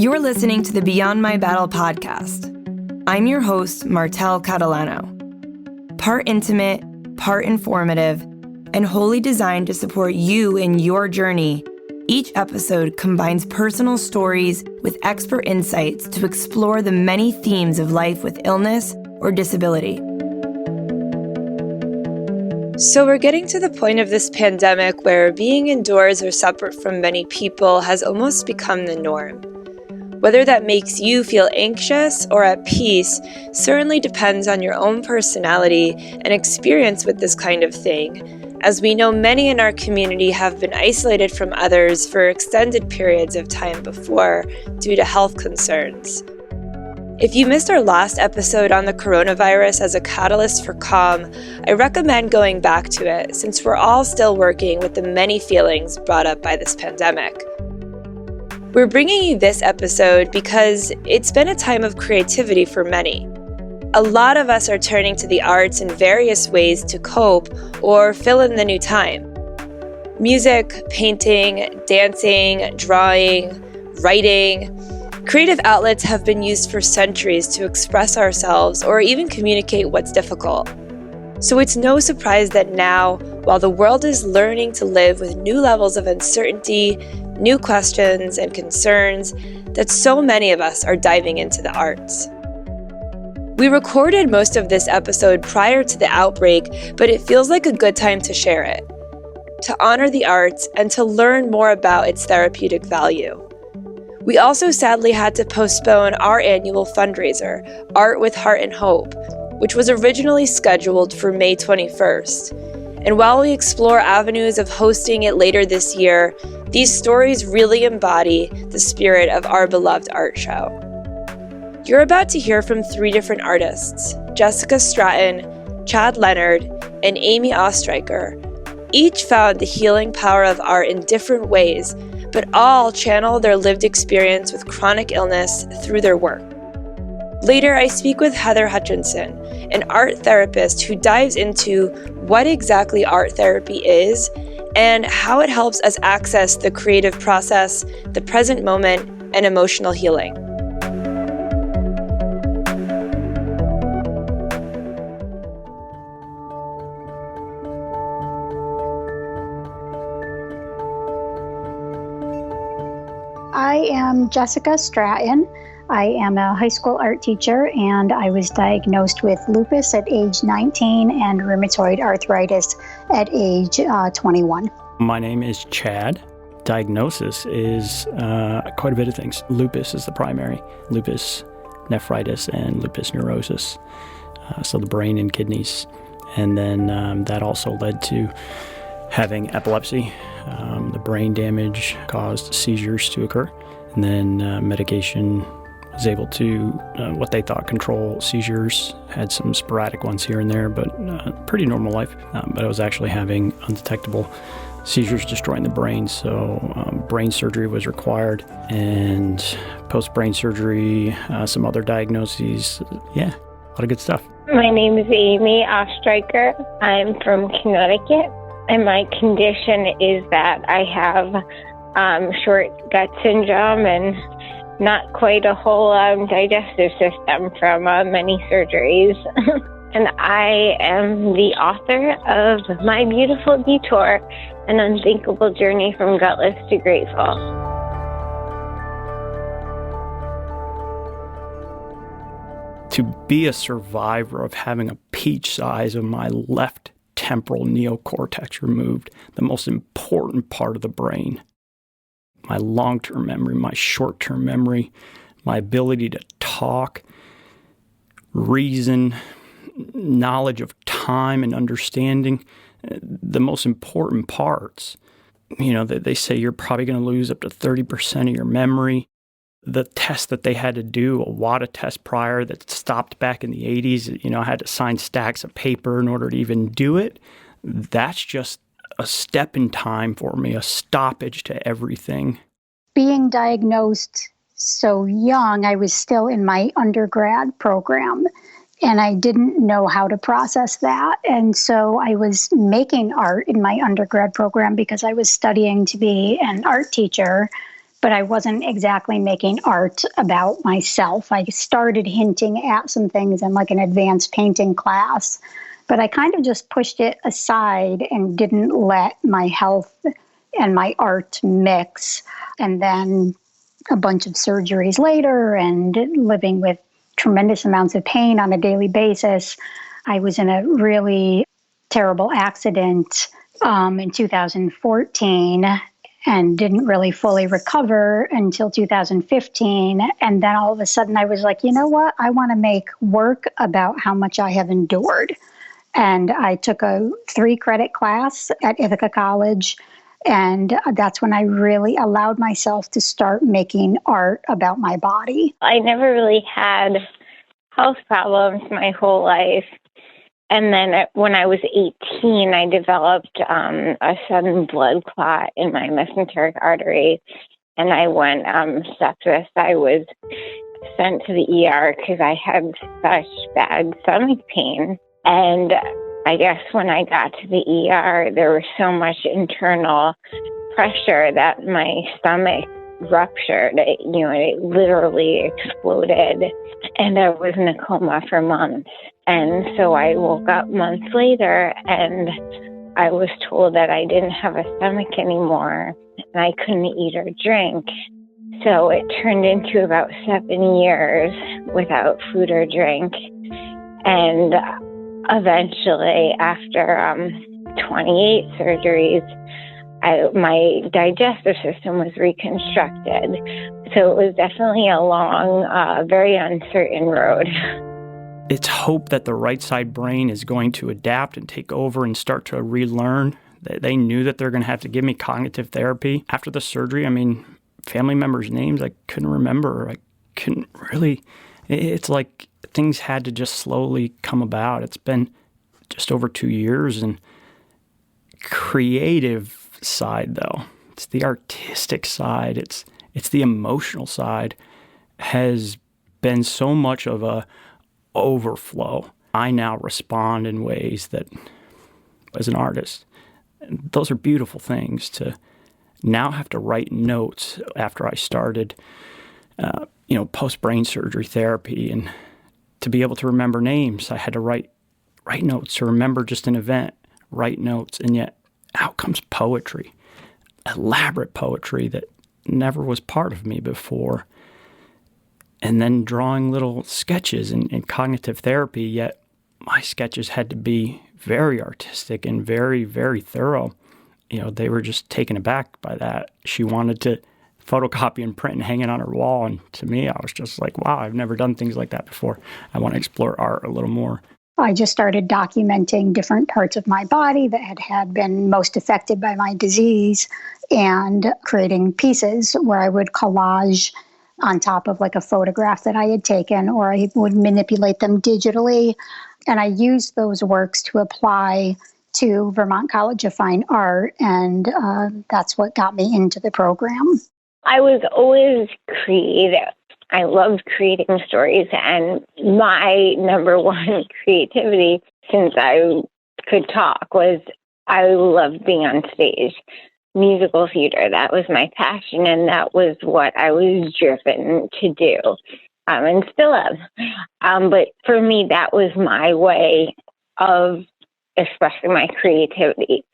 You're listening to the Beyond My Battle podcast. I'm your host, Martel Catalano. Part intimate, part informative, and wholly designed to support you in your journey, each episode combines personal stories with expert insights to explore the many themes of life with illness or disability. So we're getting to the point of this pandemic where being indoors or separate from many people has almost become the norm. Whether that makes you feel anxious or at peace certainly depends on your own personality and experience with this kind of thing, as we know many in our community have been isolated from others for extended periods of time before due to health concerns. If you missed our last episode on the coronavirus as a catalyst for calm, I recommend going back to it since we're all still working with the many feelings brought up by this pandemic. We're bringing you this episode because it's been a time of creativity for many. A lot of us are turning to the arts in various ways to cope or fill in the new time. Music, painting, dancing, drawing, writing. Creative outlets have been used for centuries to express ourselves or even communicate what's difficult. So it's no surprise that now, while the world is learning to live with new levels of uncertainty, new questions and concerns, that so many of us are diving into the arts. We recorded most of this episode prior to the outbreak, but it feels like a good time to share it, to honor the arts and to learn more about its therapeutic value. We also sadly had to postpone our annual fundraiser, Art with Heart and Hope, which was originally scheduled for May 21st. And while we explore avenues of hosting it later this year, these stories really embody the spirit of our beloved art show. You're about to hear from 3 different artists, Jessica Stratton, Chad Leonard, and Amy Ostreicher. Each found the healing power of art in different ways, but all channel their lived experience with chronic illness through their work. Later, I speak with Heather Hutchinson, an art therapist who dives into what exactly art therapy is and how it helps us access the creative process, the present moment, and emotional healing. I am Jessica Stratton. I am a high school art teacher, and I was diagnosed with lupus at age 19 and rheumatoid arthritis at age 21. My name is Chad. Diagnosis is quite a bit of things. Lupus is the primary. Lupus nephritis and lupus neurosis, so the brain and kidneys. And then that also led to having epilepsy. The brain damage caused seizures to occur, and then medication was able to, what they thought, control seizures. Had some sporadic ones here and there, but pretty normal life. But I was actually having undetectable seizures destroying the brain, so brain surgery was required, and post-brain surgery, some other diagnoses. Yeah, a lot of good stuff. My name is Amy Ostreicher. I'm from Connecticut. And my condition is that I have short gut syndrome and not quite a whole digestive system from many surgeries. And I am the author of My Beautiful Detour, an unthinkable journey from gutless to grateful. To be a survivor of having a peach size of my left temporal neocortex removed, the most important part of the brain. My long-term memory, my short-term memory, my ability to talk, reason, knowledge of time and understanding, the most important parts. You know, they say you're probably going to lose up to 30% of your memory. The test that they had to do, a WADA test prior that stopped back in the 80s, I had to sign stacks of paper in order to even do it. That's just a step in time for me, a stoppage to everything. Being diagnosed so young, I was still in my undergrad program, and I didn't know how to process that. And so I was making art in my undergrad program because I was studying to be an art teacher. but I wasn't exactly making art about myself. I started hinting at some things in like an advanced painting class, but I kind of just pushed it aside and didn't let my health and my art mix. And then a bunch of surgeries later and living with tremendous amounts of pain on a daily basis, I was in a really terrible accident in 2014 and didn't really fully recover until 2015. And then all of a sudden I was like, you know what? I want to make work about how much I have endured. And I took a 3-credit class at Ithaca College. And that's when I really allowed myself to start making art about my body. I never really had health problems my whole life. And then when I was 18, I developed a sudden blood clot in my mesenteric artery, and I went sepsis. I was sent to the ER because I had such bad stomach pain. And I guess when I got to the ER, there was so much internal pressure that my stomach ruptured. It literally exploded. And I was in a coma for months. And so I woke up months later and I was told that I didn't have a stomach anymore and I couldn't eat or drink. So it turned into about 7 years without food or drink. And eventually, after 28 surgeries, my digestive system was reconstructed. So it was definitely a long, very uncertain road. It's hope that the right side brain is going to adapt and take over and start to relearn. They knew that they're going to have to give me cognitive therapy. After the surgery, family members' names I couldn't remember. I couldn't really. It's like things had to just slowly come about. It's been just over 2 years. And creative side, though, it's the artistic side, it's the emotional side, has been so much of a overflow. I now respond in ways that, as an artist, those are beautiful things. To now have to write notes after I started, post-brain surgery therapy, and to be able to remember names, I had to write notes. To remember just an event, write notes, and yet out comes poetry, elaborate poetry that never was part of me before. And then drawing little sketches in cognitive therapy, yet my sketches had to be very artistic and very, very thorough. They were just taken aback by that. She wanted to photocopy and print and hang it on her wall. And to me, I was just like, wow, I've never done things like that before. I want to explore art a little more. I just started documenting different parts of my body that had been most affected by my disease and creating pieces where I would collage on top of like a photograph that I had taken, or I would manipulate them digitally. And I used those works to apply to Vermont College of Fine Art. And that's what got me into the program. I was always creative. I loved creating stories, and my number one creativity since I could talk was I loved being on stage. Musical theater, that was my passion, and that was what I was driven to do, and still am. But for me, that was my way of expressing my creativity.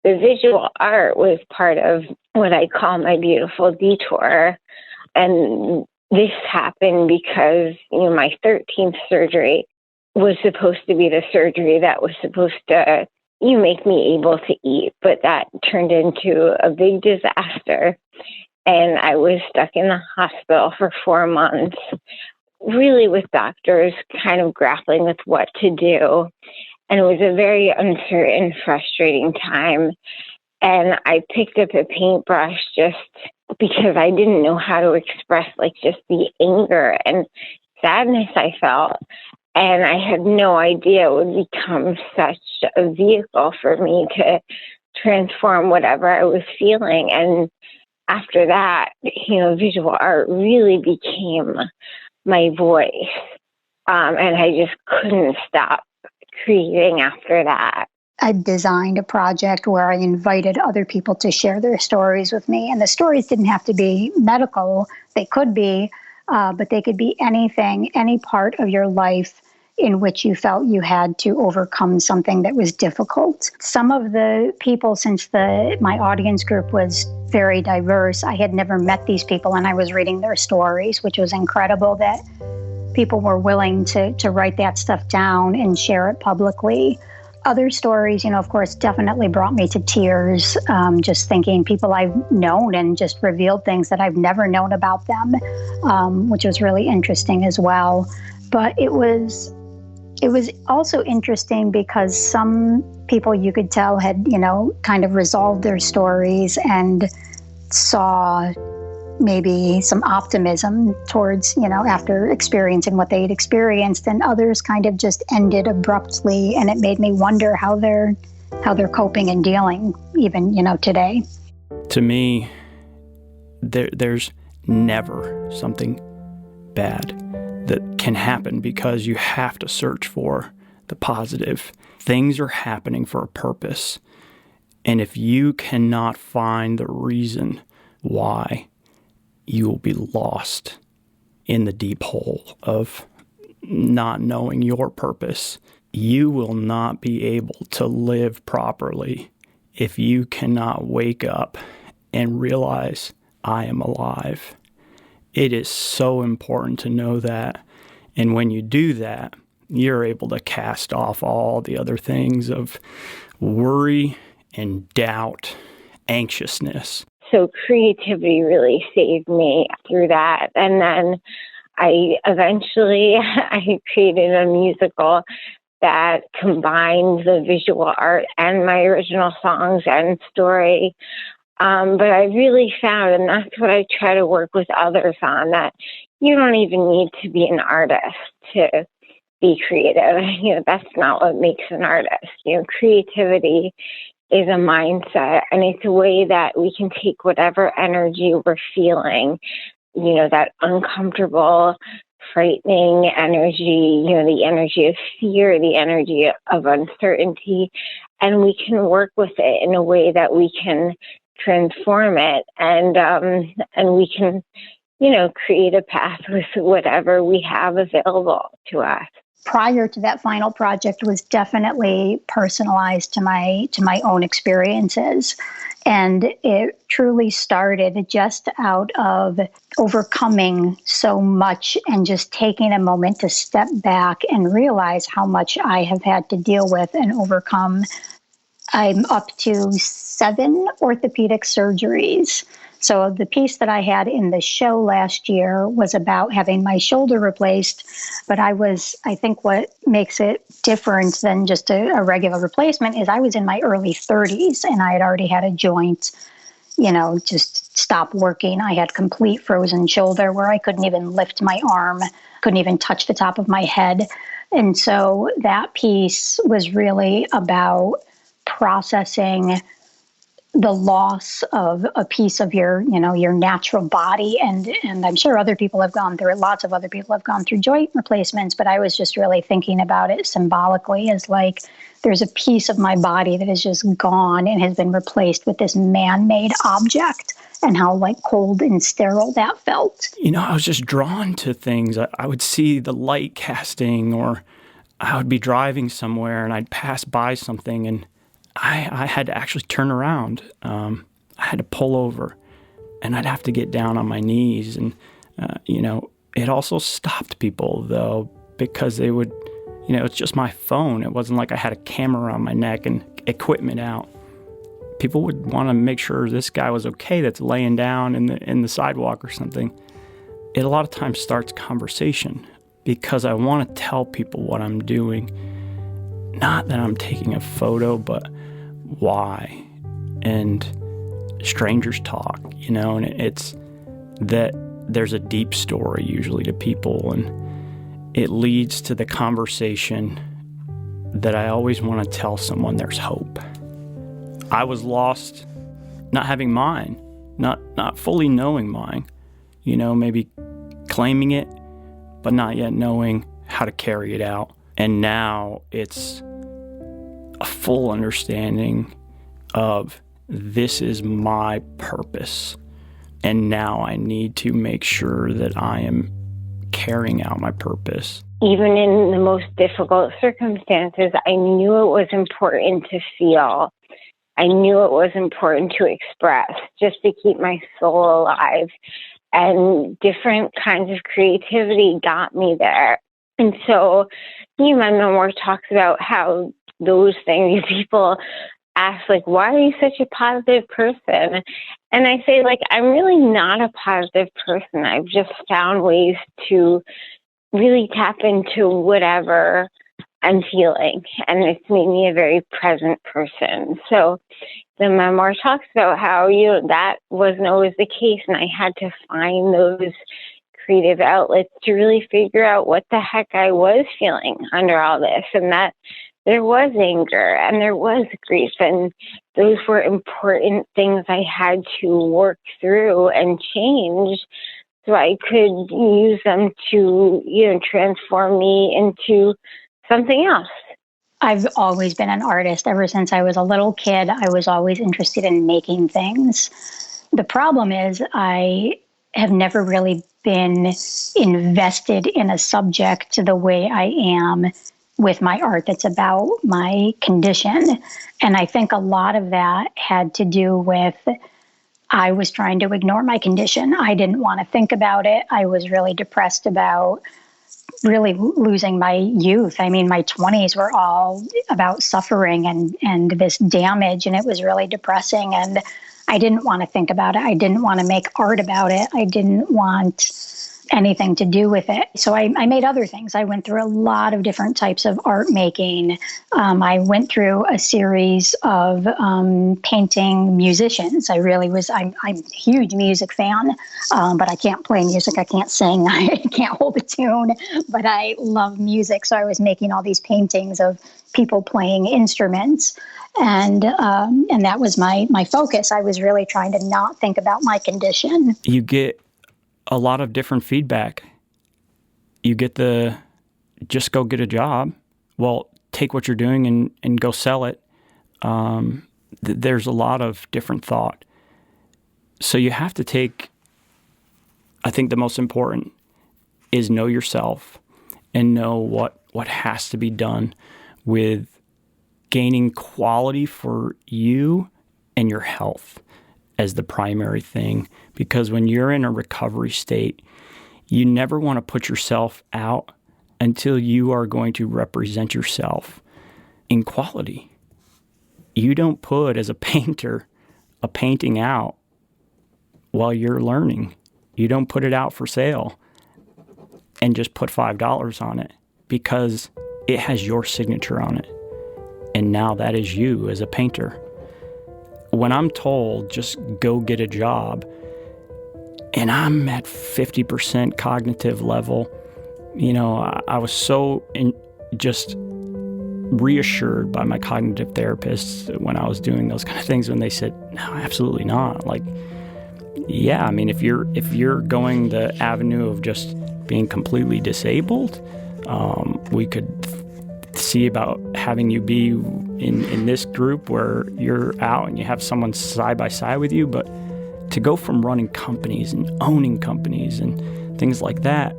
The visual art was part of what I call my beautiful detour, and this happened because my 13th surgery was supposed to be the surgery that was supposed to make me able to eat, but that turned into a big disaster. And I was stuck in the hospital for 4 months, really with doctors kind of grappling with what to do. And it was a very uncertain, frustrating time. And I picked up a paintbrush just because I didn't know how to express just the anger and sadness I felt. And I had no idea it would become such a vehicle for me to transform whatever I was feeling. And after that, visual art really became my voice. And I just couldn't stop creating after that. I designed a project where I invited other people to share their stories with me. And the stories didn't have to be medical. They could be, but they could be anything, any part of your life in which you felt you had to overcome something that was difficult. Some of the people, since my audience group was very diverse, I had never met these people, and I was reading their stories, which was incredible that people were willing to write that stuff down and share it publicly. Other stories, of course, definitely brought me to tears, just thinking people I've known and just revealed things that I've never known about them, which was really interesting as well. But it was also interesting because some people you could tell had, kind of resolved their stories and saw maybe some optimism towards, after experiencing what they'd experienced, and others kind of just ended abruptly. And it made me wonder how they're coping and dealing even, today. To me, there's never something bad that can happen because you have to search for the positive. Things are happening for a purpose. And if you cannot find the reason why, you will be lost in the deep hole of not knowing your purpose. You will not be able to live properly if you cannot wake up and realize, I am alive. It is so important to know that. And when you do that, you're able to cast off all the other things of worry and doubt, anxiousness. So creativity really saved me through that. And then I created a musical that combined the visual art and my original songs and story. But I really found, and that's what I try to work with others on, that you don't even need to be an artist to be creative. That's not what makes an artist. Creativity is a mindset, and it's a way that we can take whatever energy we're feeling, that uncomfortable, frightening energy, the energy of fear, the energy of uncertainty, and we can work with it in a way that we can transform it, and we can, create a path with whatever we have available to us. Prior to that final project was definitely personalized to my own experiences. And it truly started just out of overcoming so much and just taking a moment to step back and realize how much I have had to deal with and overcome. I'm up to 7 orthopedic surgeries. So the piece that I had in the show last year was about having my shoulder replaced, but I think what makes it different than just a regular replacement is I was in my early 30s and I had already had a joint, just stop working. I had complete frozen shoulder where I couldn't even lift my arm, couldn't even touch the top of my head. And so that piece was really about processing the loss of a piece of your natural body. And I'm sure other people have gone through it. Lots of other people have gone through joint replacements, but I was just really thinking about it symbolically as like, there's a piece of my body that is just gone and has been replaced with this man-made object, and how like cold and sterile that felt. I was just drawn to things. I would see the light casting, or I would be driving somewhere and I'd pass by something and I had to actually turn around. I had to pull over, and I'd have to get down on my knees. And, it also stopped people, though, because they would, it's just my phone. It wasn't like I had a camera around my neck and equipment out. People would want to make sure this guy was okay that's laying down in the sidewalk or something. It a lot of times starts conversation because I want to tell people what I'm doing. Not that I'm taking a photo, but why. And strangers talk, and it's that there's a deep story usually to people, and it leads to the conversation that I always want to tell someone there's hope. I was lost not having mine, not fully knowing mine, maybe claiming it, but not yet knowing how to carry it out. And now it's a full understanding of this is my purpose. And now I need to make sure that I am carrying out my purpose. Even in the most difficult circumstances, I knew it was important to feel. I knew it was important to express just to keep my soul alive. And different kinds of creativity got me there. And so, my memoir talks about how those things, people ask, like, why are you such a positive person? And I say, like, I'm really not a positive person. I've just found ways to really tap into whatever I'm feeling. And it's made me a very present person. So the memoir talks about how, that wasn't always the case. And I had to find those creative outlets to really figure out what the heck I was feeling under all this. And that there was anger and there was grief. And those were important things I had to work through and change so I could use them to, transform me into something else. I've always been an artist. Ever since I was a little kid, I was always interested in making things. The problem is I have never really been invested in a subject the way I am with my art that's about my condition. And I think a lot of that had to do with I was trying to ignore my condition. I didn't want to think about it. I was really depressed about really losing my youth. I mean, my 20s were all about suffering and this damage, and it was really depressing. And I didn't want to think about it. I didn't want to make art about it. I didn't want anything to do with it. So I made other things. I went through a lot of different types of art making. I went through a series of painting musicians. I'm a huge music fan, but I can't play music. I can't sing. I can't hold a tune, but I love music. So I was making all these paintings of people playing instruments. And that was my focus. I was really trying to not think about my condition. You get a lot of different feedback. You get the, just go get a job. Well, take what you're doing and go sell it. There's a lot of different thought. So you have to take, I think the most important is know yourself and know what has to be done with gaining quality for you and your health as the primary thing. Because when you're in a recovery state, you never want to put yourself out until you are going to represent yourself in quality. You don't put, as a painter, a painting out while you're learning. You don't put it out for sale and just put $5 on it because it has your signature on it. And now that is you as a painter. When I'm told just go get a job and I'm at 50% cognitive level, I was so just reassured by my cognitive therapists when I was doing those kind of things when they said, no, absolutely not. Like, yeah, I mean, if you're going the avenue of just being completely disabled, we could see about having you be in this group where you're out and you have someone side by side with you. But to go from running companies and owning companies and things like that,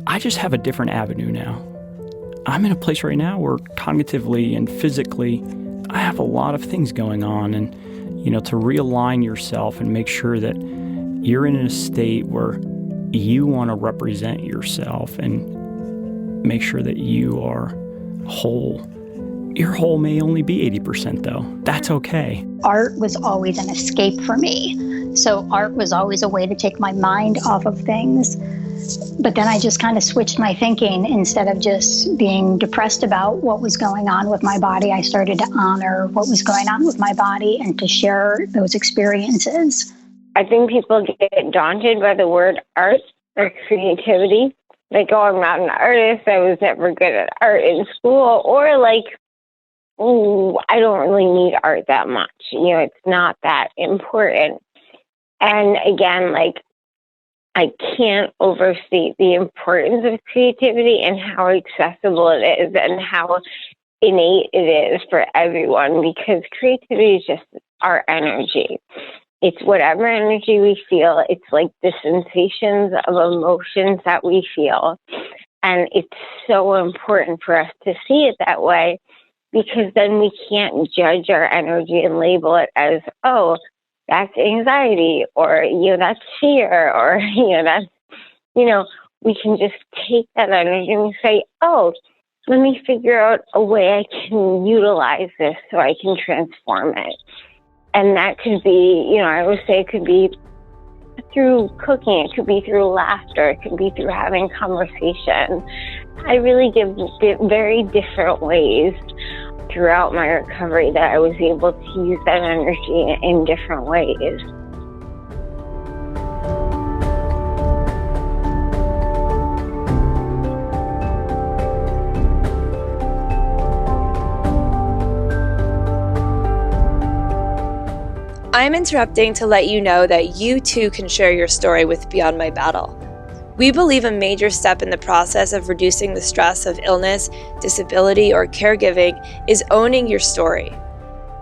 I just have a different avenue now. I'm in a place right now where cognitively and physically, I have a lot of things going on. And, to realign yourself and make sure that you're in a state where you want to represent yourself and make sure that you are whole. Your whole may only be 80% though. That's okay. Art was always an escape for me. So art was always a way to take my mind off of things. But then I just kind of switched my thinking. Instead of just being depressed about what was going on with my body, I started to honor what was going on with my body and to share those experiences. I think people get daunted by the word art or creativity. Like, oh, I'm not an artist. I was never good at art in school. Or like, oh, I don't really need art that much. It's not that important. And again, like, I can't overstate the importance of creativity and how accessible it is and how innate it is for everyone, because creativity is just our energy. It's whatever energy we feel. It's like the sensations of emotions that we feel. And it's so important for us to see it that way, because then we can't judge our energy and label it as, oh, that's anxiety, or, that's fear, or, that's, we can just take that energy and say, oh, let me figure out a way I can utilize this so I can transform it. And that could be, I always say it could be through cooking, it could be through laughter, it could be through having conversation. I really give very different ways throughout my recovery that I was able to use that energy in different ways. I'm interrupting to let you know that you too can share your story with Beyond My Battle. We believe a major step in the process of reducing the stress of illness, disability, or caregiving is owning your story,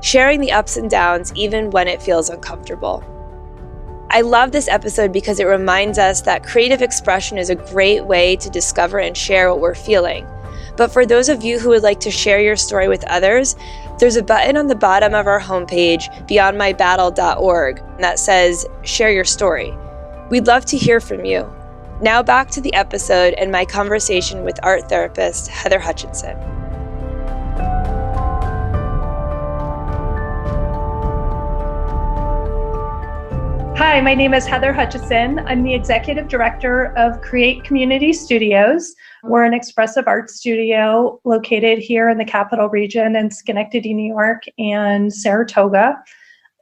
sharing the ups and downs even when it feels uncomfortable. I love this episode because it reminds us that creative expression is a great way to discover and share what we're feeling. But for those of you who would like to share your story with others, there's a button on the bottom of our homepage, beyondmybattle.org, that says, Share Your Story. We'd love to hear from you. Now back to the episode and my conversation with art therapist Heather Hutchinson. Hi, my name is Heather Hutchinson. I'm the executive director of Create Community Studios. We're an expressive art studio located here in the Capital Region in Schenectady, New York, and Saratoga.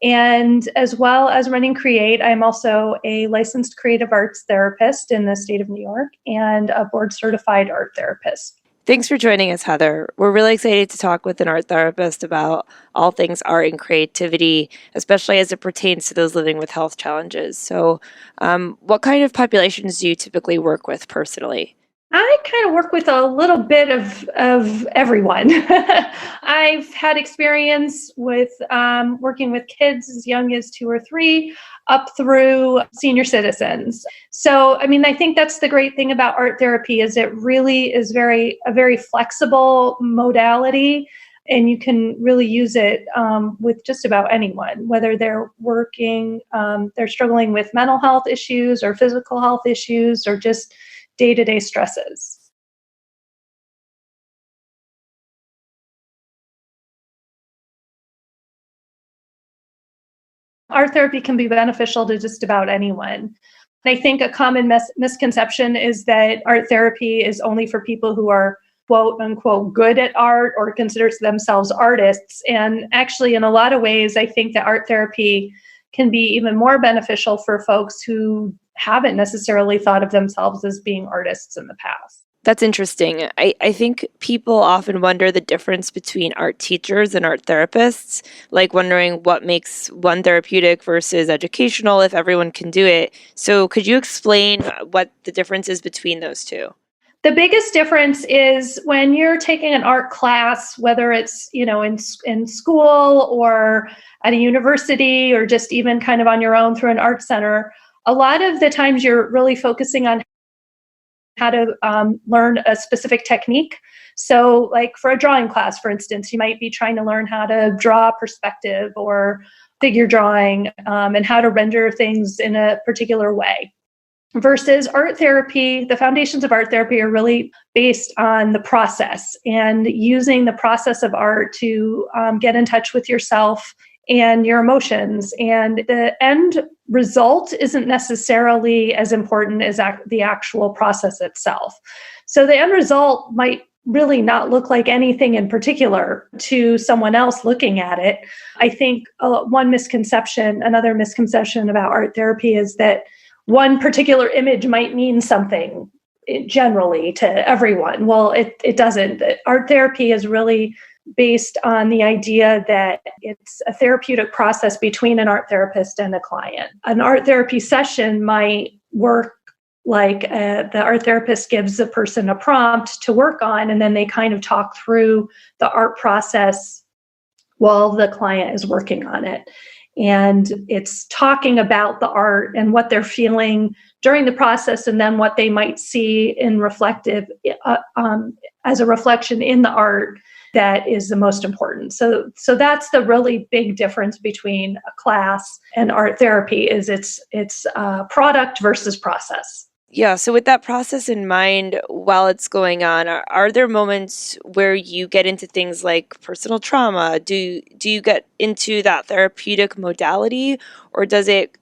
And as well as running Create, I'm also a licensed creative arts therapist in the state of New York and a board certified art therapist. Thanks for joining us, Heather. We're really excited to talk with an art therapist about all things art and creativity, especially as it pertains to those living with health challenges. So what kind of populations do you typically work with personally? I kind of work with a little bit of everyone. I've had experience with working with kids as young as 2 or 3 up through senior citizens. So, I think that's the great thing about art therapy is it really is a very flexible modality, and you can really use it with just about anyone, whether they're they're struggling with mental health issues or physical health issues or just day-to-day stresses. Art therapy can be beneficial to just about anyone. I think a common misconception is that art therapy is only for people who are quote unquote good at art or considers themselves artists. And actually, in a lot of ways, I think that art therapy can be even more beneficial for folks who haven't necessarily thought of themselves as being artists in the past. That's interesting. I think people often wonder the difference between art teachers and art therapists, like wondering what makes one therapeutic versus educational if everyone can do it. So could you explain what the difference is between those two? The biggest difference is when you're taking an art class, whether it's, in school or at a university or just even kind of on your own through an art center, a lot of the times you're really focusing on how to learn a specific technique. So like for a drawing class, for instance, you might be trying to learn how to draw perspective or figure drawing and how to render things in a particular way. Versus art therapy, the foundations of art therapy are really based on the process and using the process of art to get in touch with yourself and your emotions. And the end result isn't necessarily as important as the actual process itself. So the end result might really not look like anything in particular to someone else looking at it. I think another misconception about art therapy is that one particular image might mean something generally to everyone. Well, it doesn't. Art therapy is really based on the idea that it's a therapeutic process between an art therapist and a client. An art therapy session might work the art therapist gives the person a prompt to work on, and then they kind of talk through the art process while the client is working on it. And it's talking about the art and what they're feeling during the process, and then what they might see in reflective as a reflection in the art that is the most important. So that's the really big difference between a class and art therapy, is it's product versus process. Yeah, so with that process in mind, while it's going on, are there moments where you get into things like personal trauma? Do you get into that therapeutic modality, or does it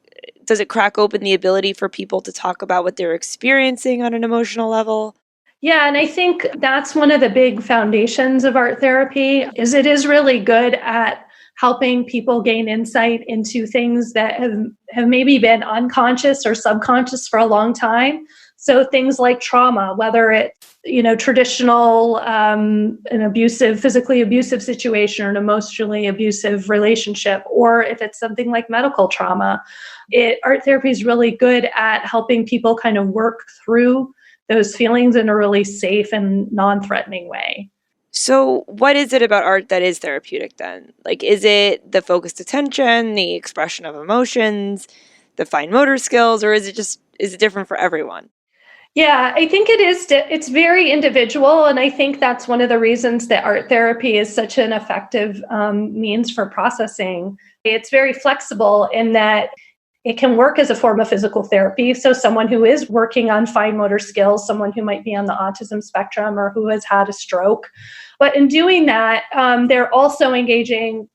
crack open the ability for people to talk about what they're experiencing on an emotional level? Yeah, and I think that's one of the big foundations of art therapy, is it is really good at helping people gain insight into things that have maybe been unconscious or subconscious for a long time. So things like trauma, whether it's traditional an abusive, physically abusive situation or an emotionally abusive relationship, or if it's something like medical trauma, art therapy is really good at helping people kind of work through those feelings in a really safe and non-threatening way. So what is it about art that is therapeutic then? Like, is it the focused attention, the expression of emotions, the fine motor skills, or is it different for everyone? Yeah, I think it's very individual. And I think that's one of the reasons that art therapy is such an effective means for processing. It's very flexible in that it can work as a form of physical therapy. So someone who is working on fine motor skills, someone who might be on the autism spectrum or who has had a stroke. But in doing that, they're also engaging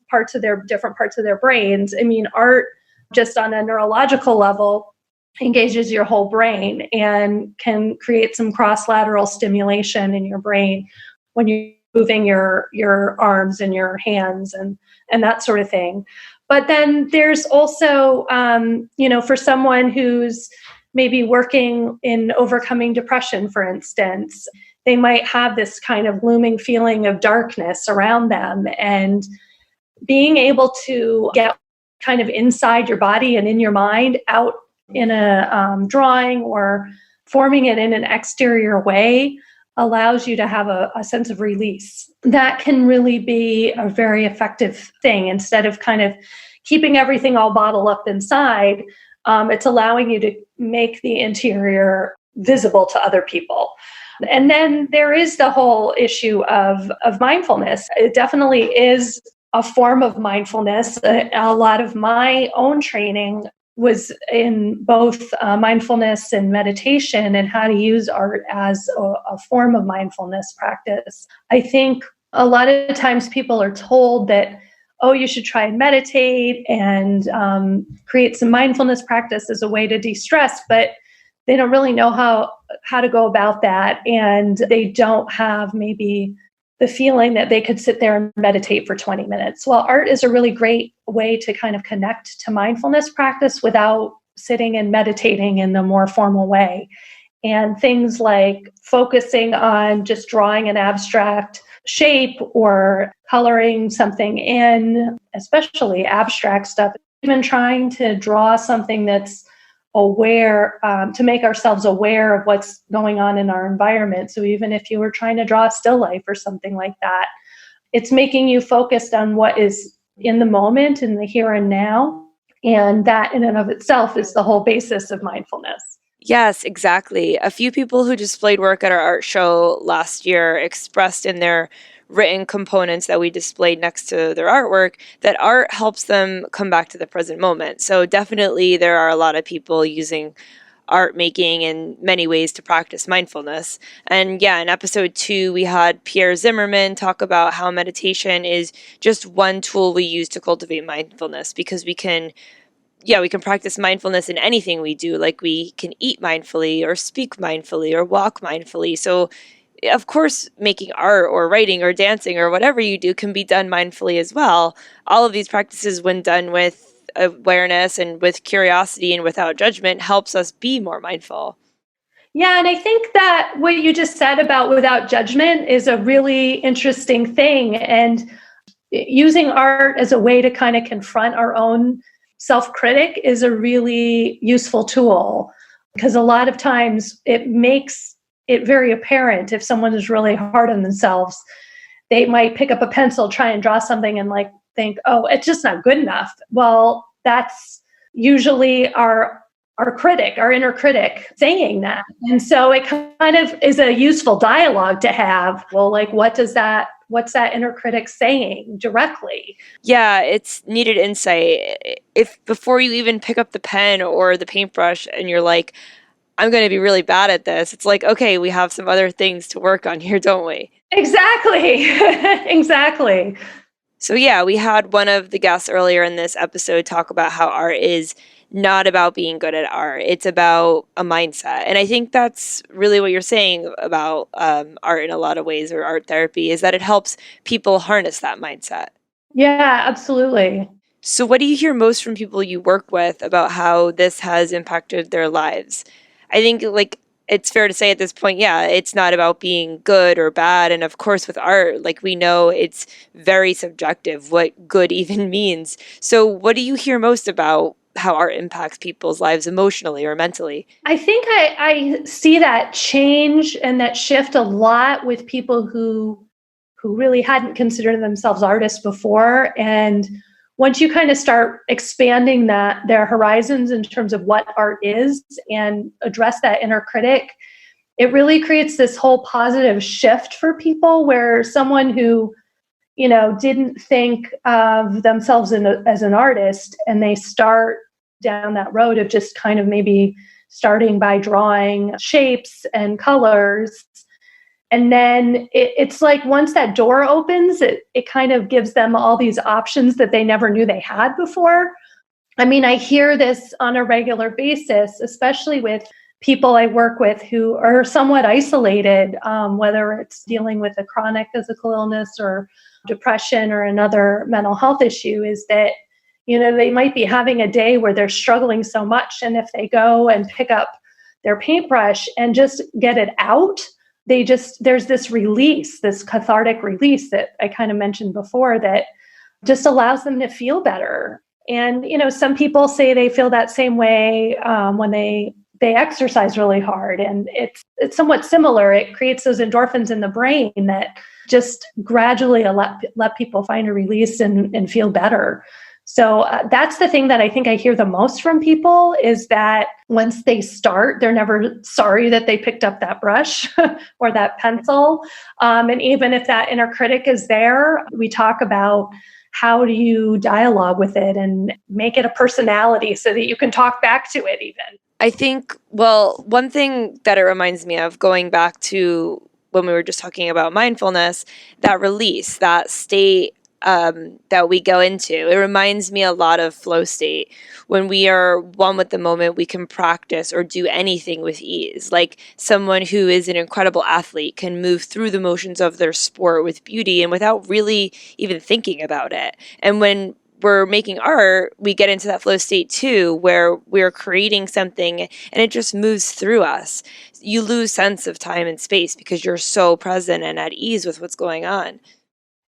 different parts of their brains. I mean, art, just on a neurological level, engages your whole brain and can create some cross-lateral stimulation in your brain when you're moving your arms and your hands and that sort of thing. But then there's also, for someone who's maybe working in overcoming depression, for instance, they might have this kind of looming feeling of darkness around them, and being able to get kind of inside your body and in your mind, out in a drawing or forming it in an exterior way, allows you to have a sense of release. That can really be a very effective thing. Instead of kind of keeping everything all bottled up inside, it's allowing you to make the interior visible to other people. And then there is the whole issue of mindfulness. It definitely is a form of mindfulness. A lot of my own training was in both mindfulness and meditation, and how to use art as a form of mindfulness practice. I think a lot of times people are told that, oh, you should try and meditate and create some mindfulness practice as a way to de-stress, but they don't really know how to go about that, and they don't have maybe the feeling that they could sit there and meditate for 20 minutes. Well, art is a really great way to kind of connect to mindfulness practice without sitting and meditating in the more formal way. And things like focusing on just drawing an abstract shape or coloring something in, especially abstract stuff, even trying to draw something that's aware, to make ourselves aware of what's going on in our environment. So even if you were trying to draw a still life or something like that, it's making you focused on what is in the moment, in the here and now. And that in and of itself is the whole basis of mindfulness. Yes, exactly. A few people who displayed work at our art show last year expressed in their written components that we displayed next to their artwork that art helps them come back to the present moment. So definitely there are a lot of people using art making in many ways to practice mindfulness. And yeah, in episode 2, we had Pierre Zimmerman talk about how meditation is just one tool we use to cultivate mindfulness, because we can practice mindfulness in anything we do. Like, we can eat mindfully or speak mindfully or walk mindfully. So of course, making art or writing or dancing or whatever you do can be done mindfully as well. All of these practices, when done with awareness and with curiosity and without judgment, helps us be more mindful. Yeah, and I think that what you just said about without judgment is a really interesting thing. And using art as a way to kind of confront our own self-critic is a really useful tool. because a lot of times it makes it very apparent if someone is really hard on themselves. They might pick up a pencil, try and draw something and like think, oh, it's just not good enough. Well, that's usually our critic, our inner critic saying that. And so it kind of is a useful dialogue to have. Well, like, what's that inner critic saying directly? Yeah, it's needed insight. If before you even pick up the pen or the paintbrush and you're like, I'm going to be really bad at this, it's like, okay, we have some other things to work on here, don't we? Exactly. Exactly. So yeah, we had one of the guests earlier in this episode talk about how art is not about being good at art. It's about a mindset. And I think that's really what you're saying about art in a lot of ways, or art therapy, is that it helps people harness that mindset. Yeah, absolutely. So what do you hear most from people you work with about how this has impacted their lives? I think like it's fair to say at this point, yeah, it's not about being good or bad. And of course, with art, like we know it's very subjective what good even means. So what do you hear most about how art impacts people's lives emotionally or mentally? I think I see that change and that shift a lot with people who really hadn't considered themselves artists before. And once you kind of start expanding their horizons in terms of what art is and address that inner critic, it really creates this whole positive shift for people where someone who, didn't think of themselves as an artist, and they start down that road of just kind of maybe starting by drawing shapes and colors. And then it's like once that door opens, it kind of gives them all these options that they never knew they had before. I mean, I hear this on a regular basis, especially with people I work with who are somewhat isolated, whether it's dealing with a chronic physical illness or depression or another mental health issue, is that, they might be having a day where they're struggling so much. And if they go and pick up their paintbrush and just get it out, there's this release, this cathartic release that I kind of mentioned before that just allows them to feel better. And, some people say they feel that same way when they exercise really hard. And it's somewhat similar. It creates those endorphins in the brain that just gradually let people find a release and feel better. So that's the thing that I think I hear the most from people, is that once they start, they're never sorry that they picked up that brush or that pencil. And even if that inner critic is there, we talk about how do you dialogue with it and make it a personality so that you can talk back to it even. I think, well, one thing that it reminds me of, going back to when we were just talking about mindfulness, that release, that state that we go into. It reminds me a lot of flow state. When we are one with the moment, we can practice or do anything with ease. Like someone who is an incredible athlete can move through the motions of their sport with beauty and without really even thinking about it. And when we're making art, we get into that flow state too, where we're creating something and it just moves through us. You lose sense of time and space because you're so present and at ease with what's going on.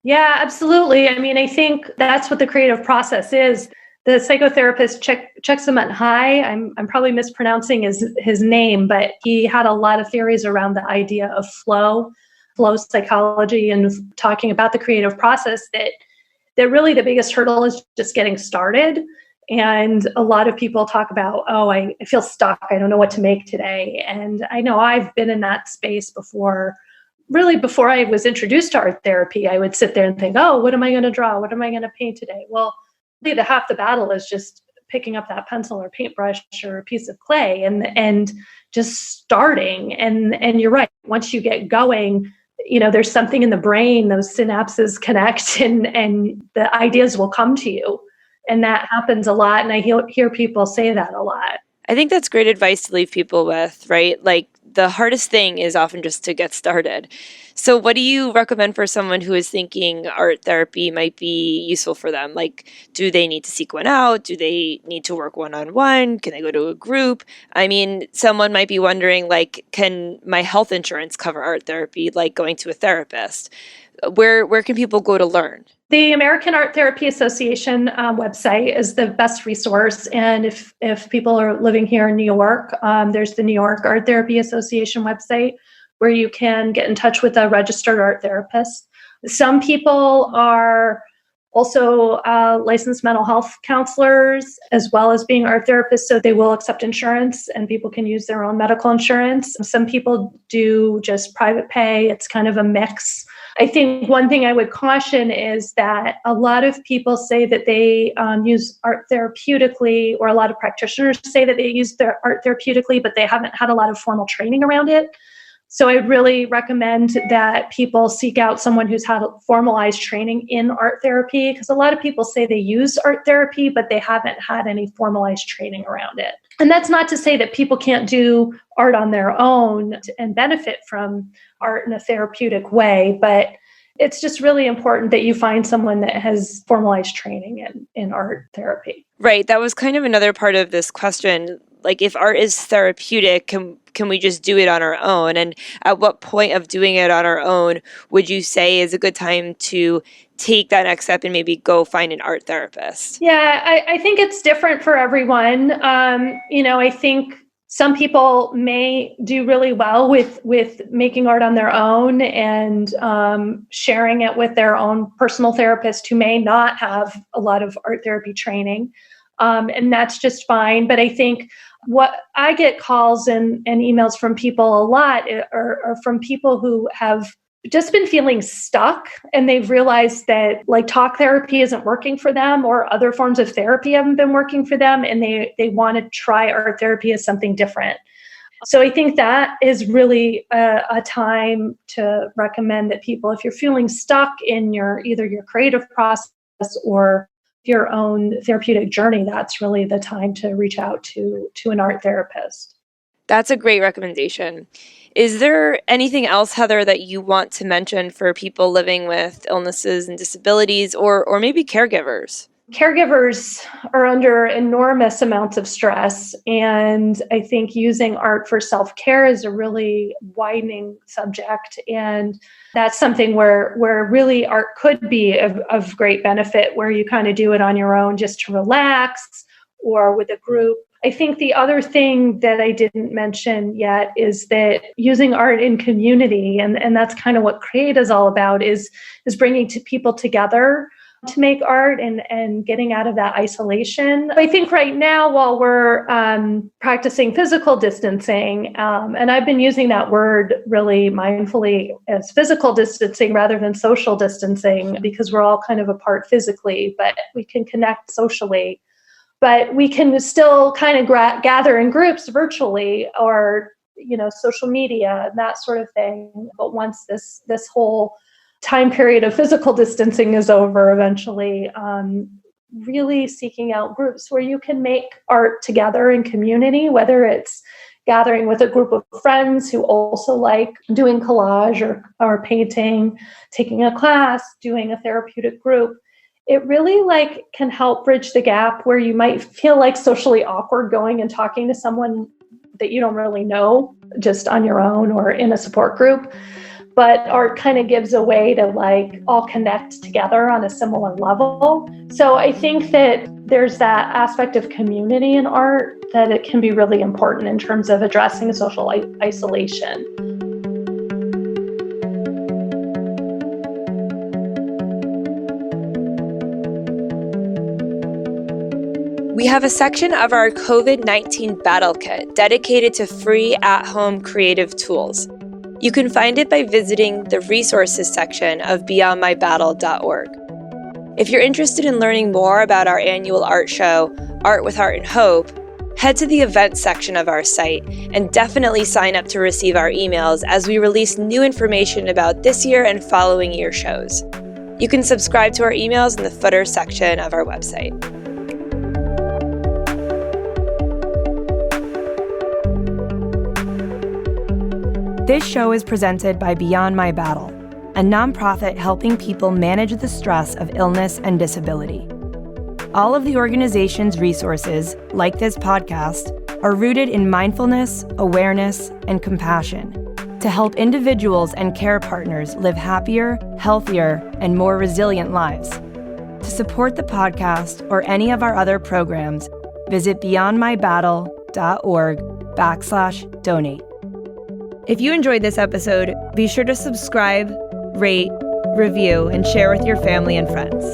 Yeah, absolutely. I mean, I think that's what the creative process is. The psychotherapist Csikszentmihalyi, I'm probably mispronouncing his name, but he had a lot of theories around the idea of flow psychology, and talking about the creative process, that really the biggest hurdle is just getting started. And a lot of people talk about, oh, I feel stuck. I don't know what to make today. And I know I've been in that space before. Really, before I was introduced to art therapy, I would sit there and think, oh, what am I going to draw? What am I going to paint today? Well, the half the battle is just picking up that pencil or paintbrush or a piece of clay and just starting. And you're right. Once you get going, there's something in the brain, those synapses connect and the ideas will come to you. And that happens a lot. And I hear people say that a lot. I think that's great advice to leave people with, right? Like the hardest thing is often just to get started. So what do you recommend for someone who is thinking art therapy might be useful for them? Like, do they need to seek one out? Do they need to work one-on-one? Can they go to a group? I mean, someone might be wondering, like, can my health insurance cover art therapy, like going to a therapist? Where can people go to learn? The American Art Therapy Association website is the best resource. And if people are living here in New York, there's the New York Art Therapy Association website where you can get in touch with a registered art therapist. Some people are also licensed mental health counselors, as well as being art therapists, so they will accept insurance and people can use their own medical insurance. Some people do just private pay. It's kind of a mix. I think one thing I would caution is that a lot of people say that they use art therapeutically, or a lot of practitioners say that they use their art therapeutically, but they haven't had a lot of formal training around it. So I'd really recommend that people seek out someone who's had formalized training in art therapy, because a lot of people say they use art therapy, but they haven't had any formalized training around it. And that's not to say that people can't do art on their own and benefit from art in a therapeutic way, but it's just really important that you find someone that has formalized training in art therapy. Right. That was kind of another part of this question. Like, if art is therapeutic, can we just do it on our own? And at what point of doing it on our own would you say is a good time to take that next step and maybe go find an art therapist? Yeah, I think it's different for everyone. I think some people may do really well with making art on their own and sharing it with their own personal therapist who may not have a lot of art therapy training. And that's just fine. But I think what I get calls and emails from people a lot are from people who have just been feeling stuck, and they've realized that like talk therapy isn't working for them, or other forms of therapy haven't been working for them, and they want to try art therapy as something different. So I think that is really a time to recommend that people, if you're feeling stuck in either your creative process or your own therapeutic journey, that's really the time to reach out to an art therapist. That's a great recommendation. Is there anything else, Heather, that you want to mention for people living with illnesses and disabilities, or maybe caregivers? Caregivers are under enormous amounts of stress, and I think using art for self-care is a really widening subject, and that's something where really art could be of great benefit, where you kind of do it on your own just to relax or with a group. I think the other thing that I didn't mention yet is that using art in community, and that's kind of what CREATE is all about, is bringing people together to make art and getting out of that isolation. I think right now, while we're practicing physical distancing, and I've been using that word really mindfully as physical distancing rather than social distancing, because we're all kind of apart physically, but we can connect socially. But we can still kind of gather in groups virtually, or social media, that sort of thing. But once this whole time period of physical distancing is over, eventually, really seeking out groups where you can make art together in community, whether it's gathering with a group of friends who also like doing collage or painting, taking a class, doing a therapeutic group. It really can help bridge the gap where you might feel socially awkward going and talking to someone that you don't really know just on your own or in a support group. But art kind of gives a way to all connect together on a similar level. So I think that there's that aspect of community in art that it can be really important in terms of addressing social isolation. We have a section of our COVID-19 Battle Kit dedicated to free at-home creative tools. You can find it by visiting the resources section of beyondmybattle.org. If you're interested in learning more about our annual art show, Art with Heart and Hope, head to the events section of our site and definitely sign up to receive our emails as we release new information about this year and following year shows. You can subscribe to our emails in the footer section of our website. This show is presented by Beyond My Battle, a nonprofit helping people manage the stress of illness and disability. All of the organization's resources, like this podcast, are rooted in mindfulness, awareness, and compassion. to help individuals and care partners live happier, healthier, and more resilient lives. To support the podcast or any of our other programs, visit beyondmybattle.org/donate. If you enjoyed this episode, be sure to subscribe, rate, review, and share with your family and friends.